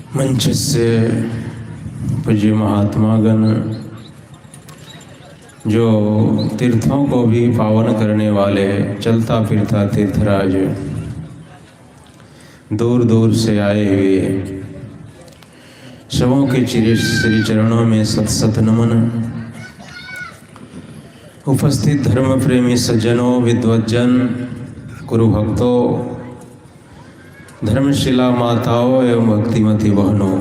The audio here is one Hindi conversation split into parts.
मंच से पूज्य महात्मागण जो तीर्थों को भी पावन करने वाले चलता फिरता तीर्थराज दूर दूर से आए हुए सबों के श्री चरणों में सत सत नमन। उपस्थित धर्म प्रेमी सज्जनों, विद्वज्जन, गुरु भक्तों, धर्मशिला माताओं एवं भक्तिमती बहनों,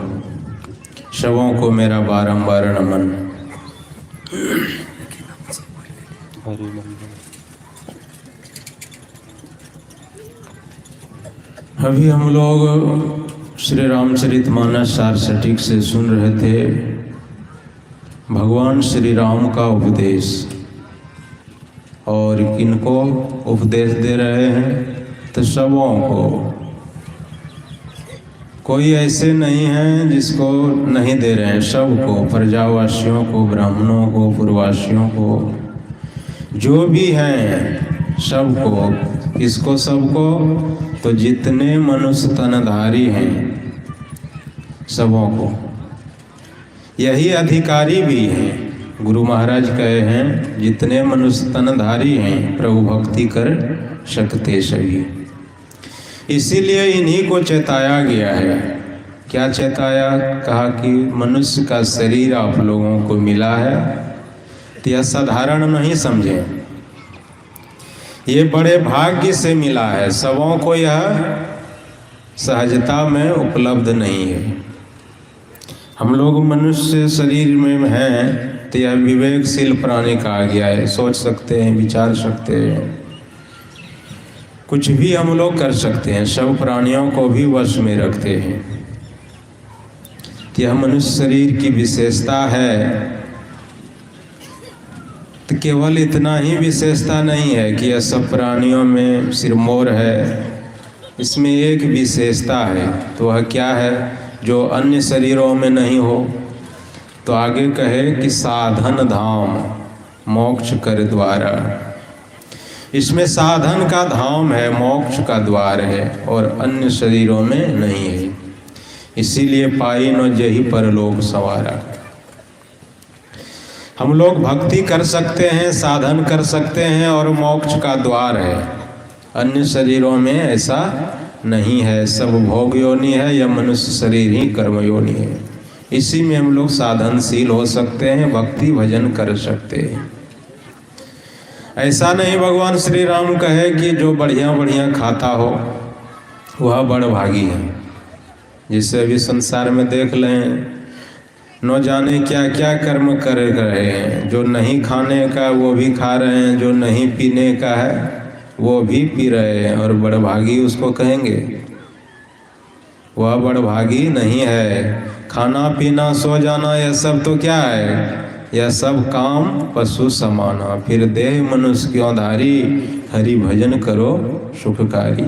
सबों को मेरा बारंबार नमन। अभी हम लोग श्री रामचरितमानस सार सटीक से सुन रहे थे भगवान श्री राम का उपदेश, और किनको उपदेश दे रहे हैं तो सबों को। कोई ऐसे नहीं हैं जिसको नहीं दे रहे हैं, सबको, प्रजावासियों को, ब्राह्मणों को, पूर्ववासियों को, जो भी हैं सबको। इसको सबको तो जितने मनुष्य तनधारी हैं सबों को, यही अधिकारी भी हैं। गुरु महाराज कहे हैं जितने मनुष्य तनधारी हैं प्रभु भक्ति कर सकते सभी। इसीलिए इन्हीं को चेताया गया है। क्या चेताया? कहा कि मनुष्य का शरीर आप लोगों को मिला है तो यह साधारण नहीं समझें, ये बड़े भाग्य से मिला है। सबों को यह सहजता में उपलब्ध नहीं है। हम लोग मनुष्य शरीर में हैं तो यह विवेकशील प्राणी कहा गया है। सोच सकते हैं, विचार सकते हैं, कुछ भी हम लोग कर सकते हैं, सब प्राणियों को भी वश में रखते हैं। यह मनुष्य शरीर की विशेषता है, तो केवल इतना ही विशेषता नहीं है कि यह सब प्राणियों में सिरमौर है। इसमें एक विशेषता है, तो वह क्या है जो अन्य शरीरों में नहीं हो? तो आगे कहे कि साधन धाम मोक्ष कर द्वारा। इसमें साधन का धाम है, मोक्ष का द्वार है, और अन्य शरीरों में नहीं है। इसीलिए पाई न जही परलोक सवारा। हम लोग भक्ति कर सकते हैं, साधन कर सकते हैं, और मोक्ष का द्वार है। अन्य शरीरों में ऐसा नहीं है। सब भोग योनि है, या मनुष्य शरीर ही कर्म योनि है। इसी में हम लोग साधनशील हो सकते हैं, भक्ति भजन कर सकते हैं। ऐसा नहीं भगवान श्री राम कहे कि जो बढ़िया बढ़िया खाता हो वह बड़ भागी है। जिससे अभी संसार में देख लें, न जाने क्या क्या कर्म कर रहे हैं। जो नहीं खाने का वो भी खा रहे हैं, जो नहीं पीने का है वो भी पी रहे हैं, और बड़ भागी उसको कहेंगे? वह बड़ भागी नहीं है। खाना पीना सो जाना यह सब तो क्या है? यह सब काम पशु समाना। फिर देह मनुष्य क्यों धारी, हरि भजन करो सुखकारी।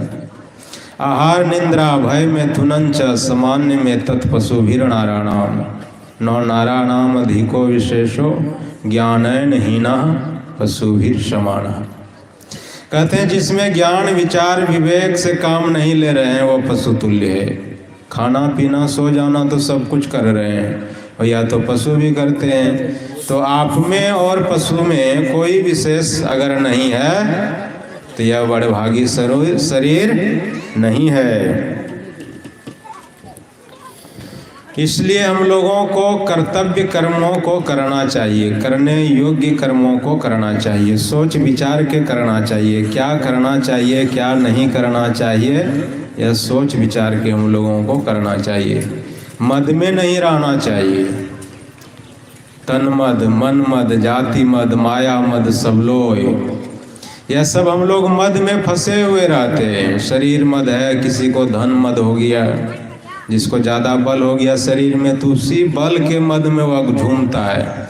आहार निंद्रा भय में थुनंच, सामान्य में तत्पशु भीर नारायणाम। नौ नारायणाम अधिको विशेषो, ज्ञानैन हीना पशु भीर समाना। कहते हैं जिसमें ज्ञान विचार विवेक से काम नहीं ले रहे हैं वो पशु तुल्य है। खाना पीना सो जाना तो सब कुछ कर रहे हैं, और या तो पशु भी करते हैं। तो आप में और पशु में कोई विशेष अगर नहीं है तो यह बड़े भागी शरीर नहीं है। इसलिए हम लोगों को कर्तव्य कर्मों को करना चाहिए, करने योग्य कर्मों को करना चाहिए, सोच विचार के करना चाहिए। क्या करना चाहिए, क्या नहीं करना चाहिए, यह सोच विचार के हम लोगों को करना चाहिए। मद में नहीं रहना चाहिए। तन मद, मन मद, जाति मद, माया मद, सब लोय, यह सब हम लोग मद में फंसे हुए रहते हैं। शरीर मद है, किसी को धन मद हो गया, जिसको ज़्यादा बल हो गया शरीर में, तो उसी बल के मद में वह झूमता है।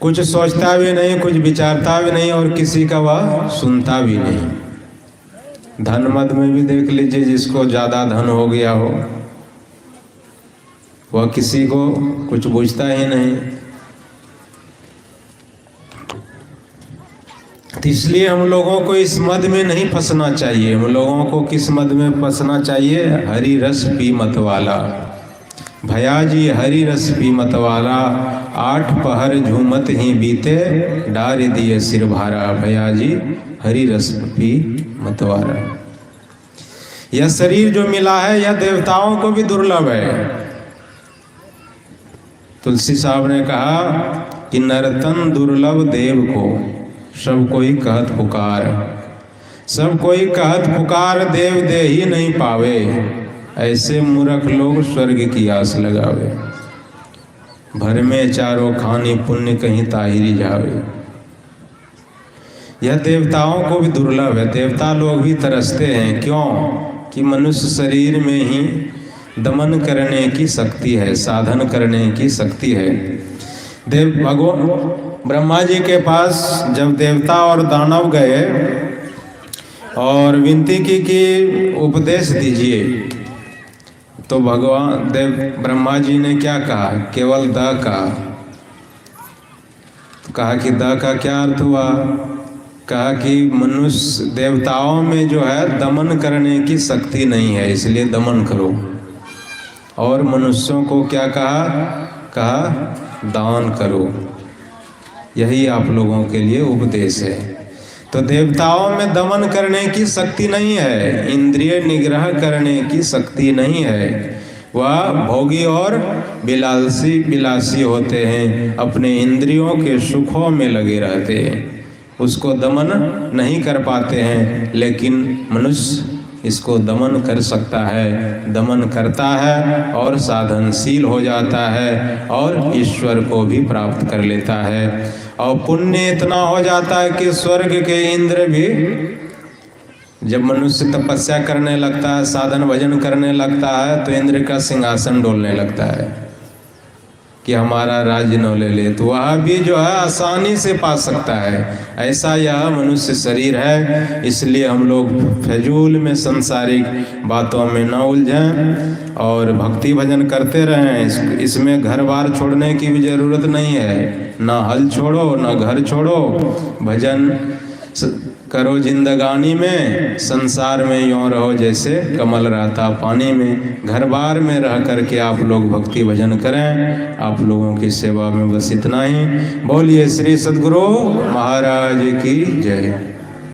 कुछ सोचता भी नहीं, कुछ विचारता भी नहीं, और किसी का वह सुनता भी नहीं। धन मद में भी देख लीजिए, जिसको ज़्यादा धन हो गया हो वह किसी को कुछ पूछता ही नहीं। तो इसलिए हम लोगों को इस मद में नहीं फंसना चाहिए। हम लोगों को किस मद में फंसना चाहिए? हरि रस पी मत वाला। भैया जी हरि रस पी मत वाला, 8 पहर झूमत ही बीते, डार दिए सिर भारा। भैया जी हरि रस पी मत वाला। यह शरीर जो मिला है यह देवताओं को भी दुर्लभ है। तुलसी साहब ने कहा कि नरतन दुर्लभ देव को, सब कोई कहत पुकार। सब कोई कहत पुकार, देव दे ही नहीं पावे। ऐसे मूर्ख लोग स्वर्ग की आस लगावे। भर में चारों खानी, पुण्य कहीं ताहिरी जावे। यह देवताओं को भी दुर्लभ है। देवता लोग भी तरसते हैं। क्यों? कि मनुष्य शरीर में ही दमन करने की शक्ति है, साधन करने की शक्ति है। भगवान ब्रह्मा जी के पास जब देवता और दानव गए और विनती की कि उपदेश दीजिए, तो भगवान ब्रह्मा जी ने क्या कहा? केवल द का। तो कहा कि द का क्या अर्थ हुआ? कहा कि मनुष्य देवताओं में जो है दमन करने की शक्ति नहीं है, इसलिए दमन करो। और मनुष्यों को क्या कहा? कहा दान करो। यही आप लोगों के लिए उपदेश है। तो देवताओं में दमन करने की शक्ति नहीं है, इंद्रिय निग्रह करने की शक्ति नहीं है। वह भोगी और बिलासी होते हैं, अपने इंद्रियों के सुखों में लगे रहते हैं, उसको दमन नहीं कर पाते हैं। लेकिन मनुष्य इसको दमन कर सकता है, दमन करता है और साधनशील हो जाता है और ईश्वर को भी प्राप्त कर लेता है। और पुण्य इतना हो जाता है कि स्वर्ग के इंद्र भी, जब मनुष्य तपस्या करने लगता है, साधन भजन करने लगता है, तो इंद्र का सिंहासन डोलने लगता है कि हमारा राज्य न ले ले। तो वह भी जो है आसानी से पा सकता है। ऐसा यह मनुष्य शरीर है। इसलिए हम लोग फजूल में सांसारिक बातों में न उलझें और भक्ति भजन करते रहें। इसमें घर बार छोड़ने की भी जरूरत नहीं है। ना हल छोड़ो, ना घर छोड़ो, भजन करो जिंदगानी में। संसार में यूं रहो जैसे कमल रहता पानी में। घर बार में रह करके आप लोग भक्ति भजन करें। आप लोगों की सेवा में बस इतना ही। बोलिए श्री सद्गुरु महाराज की जय।